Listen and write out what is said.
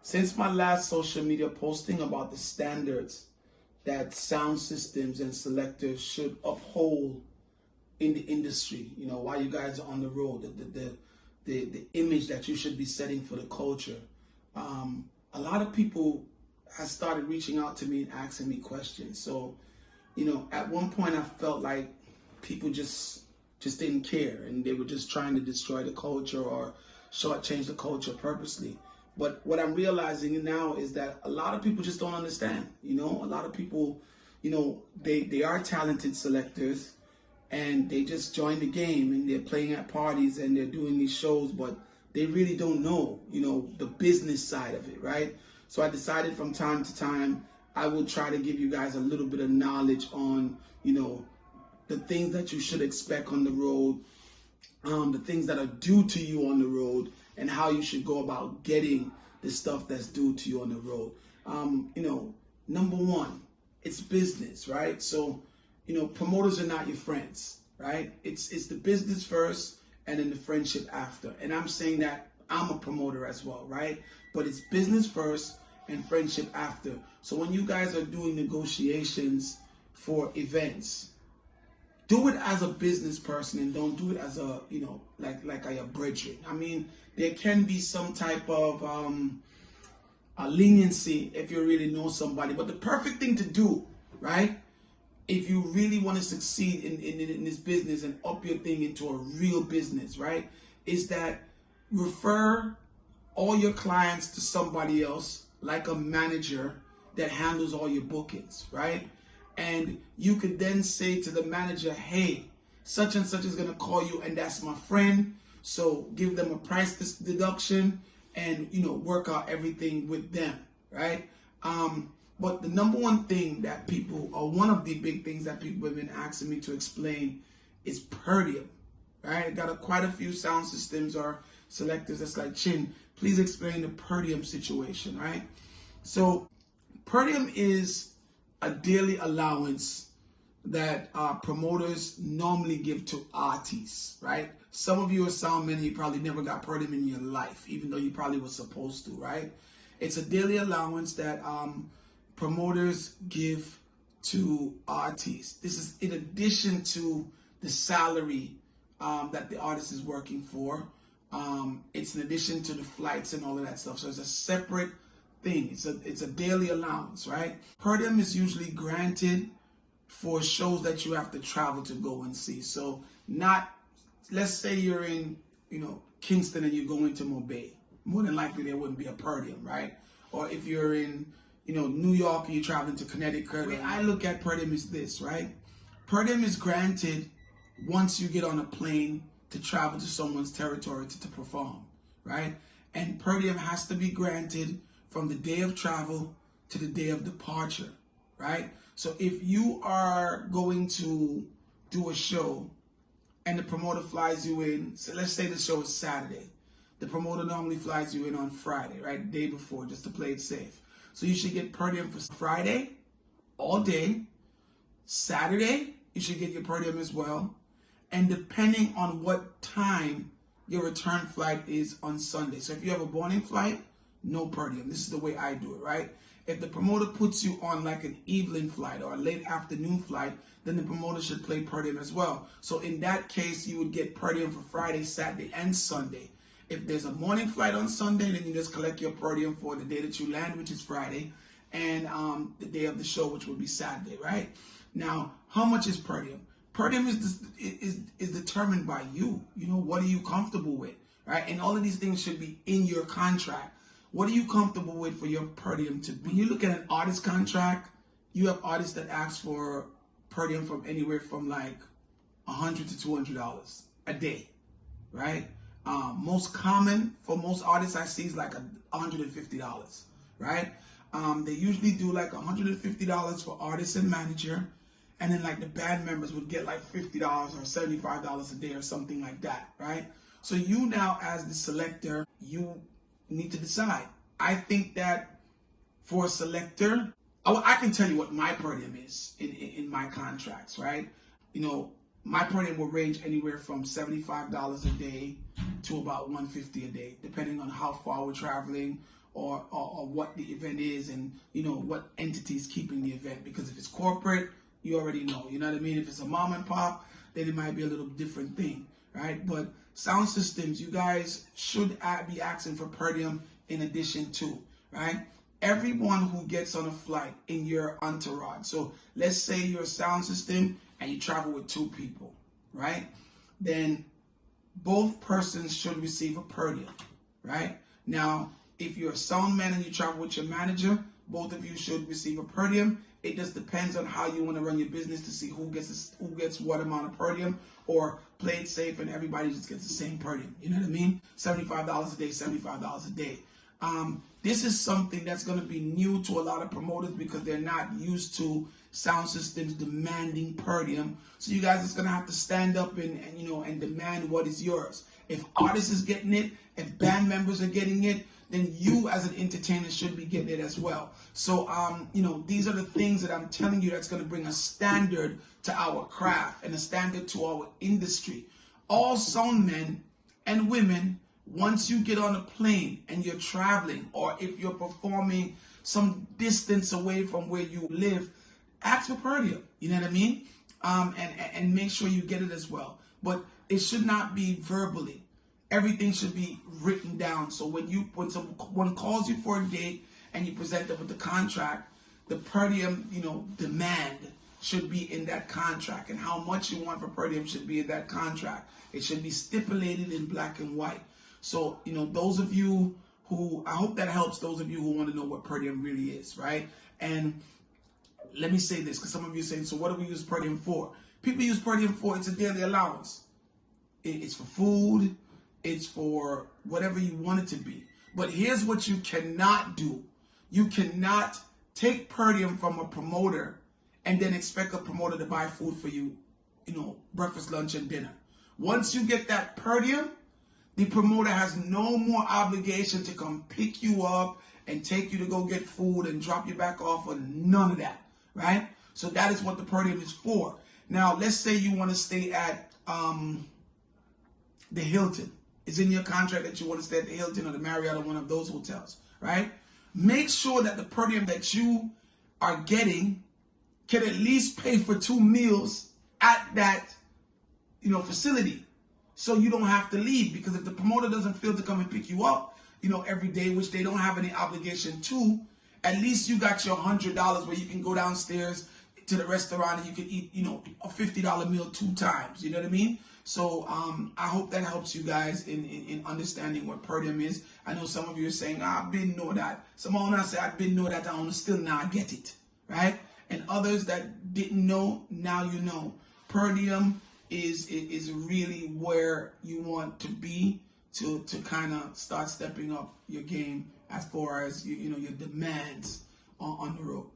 Since my last social media posting about the standards that sound systems and selectors should uphold in the industry, while you guys are on the road, the image that you should be setting for the culture, a lot of people have started reaching out to me and asking me questions. So, at one point I felt like people just didn't care, and they were just trying to destroy the culture or shortchange the culture purposely. But what I'm realizing now is that a lot of people just don't understand. A lot of people, they are talented selectors, and they just join the game and they're playing at parties and they're doing these shows, but they really don't know, the business side of it, right? So I decided from time to time, I will try to give you guys a little bit of knowledge on, the things that you should expect on the road, the things that are due to you on the road, and how you should go about getting the stuff that's due to you on the road. Number one, it's business, right? So, promoters are not your friends, right? It's the business first and then the friendship after. And I'm saying that I'm a promoter as well, right? But it's business first and friendship after. So when you guys are doing negotiations for events, do it as a business person and don't do it as a, like a brethren. I mean, there can be some type of a leniency if you really know somebody. But the perfect thing to do, right, if you really want to succeed in this business and up your thing into a real business, right, is that refer all your clients to somebody else, like a manager that handles all your bookings, right? And you could then say to the manager, hey, such and such is going to call you, and that's my friend. So give them a price deduction and, work out everything with them, right? But the number one thing that people, or one of the big things that people have been asking me to explain is Per Diem, right? I got quite a few sound systems or selectors that's like, Chin, please explain the Per Diem situation, right? So Per Diem is a daily allowance that promoters normally give to artists, right? Some of you are sound men, you probably never got Per Diem in your life, even though you probably were supposed to, right? It's a daily allowance that promoters give to artists. This is in addition to the salary that the artist is working for. It's in addition to the flights and all of that stuff. So it's a separate thing. It's a daily allowance, right? Per Diem is usually granted for shows that you have to travel to go and see. So let's say you're in, Kingston and you're going to Mobay. More than likely there wouldn't be a Per Diem, right? Or if you're in, New York and you're traveling to Connecticut. The way I look at Per Diem is this, right? Per Diem is granted once you get on a plane to travel to someone's territory to perform, right? And Per Diem has to be granted from the day of travel to the day of departure, right? So if you are going to do a show and the promoter flies you in, so let's say the show is Saturday. The promoter normally flies you in on Friday, right? The day before, just to play it safe. So you should get Per Diem for Friday, all day. Saturday, you should get your Per Diem as well. And depending on what time your return flight is on Sunday. So if you have a morning flight, no Per Diem. This is the way I do it, right? If the promoter puts you on like an evening flight or a late afternoon flight, then the promoter should play Per Diem as well. So in that case, you would get Per Diem for Friday, Saturday, and Sunday. If there's a morning flight on Sunday, then you just collect your Per Diem for the day that you land, which is Friday, and the day of the show, which would be Saturday, right? Now, how much is Per Diem? Per Diem is determined by you. What are you comfortable with, right? And all of these things should be in your contract. What are you comfortable with for your Per Diem to be? When you look at an artist contract, you have artists that ask for Per Diem from anywhere from like $100 to $200 a day, right? Most common for most artists I see is like $150, right? They usually do like $150 for artist and manager, and then like the band members would get like $50 or $75 a day or something like that, right? So you now as the selector, you need to decide. I think that for a selector, I can tell you what my Per Diem is in my contracts, right? My Per Diem will range anywhere from $75 a day to about $150 a day, depending on how far we're traveling or what the event is, and what entity is keeping the event. Because if it's corporate, you already know. You know what I mean? If it's a mom and pop, then it might be a little different thing, right? But sound systems, you guys should be asking for per diem in addition to, right? Everyone who gets on a flight in your entourage. So let's say you're a sound system and you travel with 2 people, right? Then both persons should receive a per diem, right? Now, if you're a sound man and you travel with your manager, both of you should receive a per diem. It just depends on how you want to run your business to see who gets what amount of per diem, or play it safe and everybody just gets the same per diem. You know what I mean? $75 a day, $75 a day. This is something that's going to be new to a lot of promoters because they're not used to sound systems demanding per diem. So you guys is going to have to stand up and demand what is yours. If artists is getting it, if band members are getting it, then you as an entertainer should be getting it as well. So, these are the things that I'm telling you that's going to bring a standard to our craft and a standard to our industry. All sound men and women, once you get on a plane and you're traveling, or if you're performing some distance away from where you live, ask for per diem. You know what I mean? And make sure you get it as well. But it should not be verbally. Everything should be written down. So when someone calls you for a date and you present them with the contract, the per diem, demand should be in that contract, and how much you want for per diem should be in that contract. It should be stipulated in black and white. So, those of you who, I hope that helps those of you who want to know what per diem really is, right? And let me say this, because some of you are saying, so what do we use per diem for? People use per diem for, it's a daily allowance. It's for food. It's for whatever you want it to be. But here's what you cannot do. You cannot take per diem from a promoter and then expect a promoter to buy food for you, breakfast, lunch, and dinner. Once you get that per diem, the promoter has no more obligation to come pick you up and take you to go get food and drop you back off, or none of that, right? So that is what the per diem is for. Now, let's say you want to stay at the Hilton. It's in your contract that you want to stay at the Hilton or the Marriott or one of those hotels, right? Make sure that the per diem that you are getting can at least pay for 2 meals at that, facility, so you don't have to leave. Because if the promoter doesn't feel to come and pick you up, every day, which they don't have any obligation to, at least you got your $100 where you can go downstairs to the restaurant and you can eat, a $50 meal 2 times. You know what I mean? So I hope that helps you guys in understanding what per diem is. I know some of you are saying, I've been know that. Some of us say, I've been know that, I want to still now get it, right? And others that didn't know, now you know. Per diem is really where you want to be to kind of start stepping up your game as far as your demands on the road.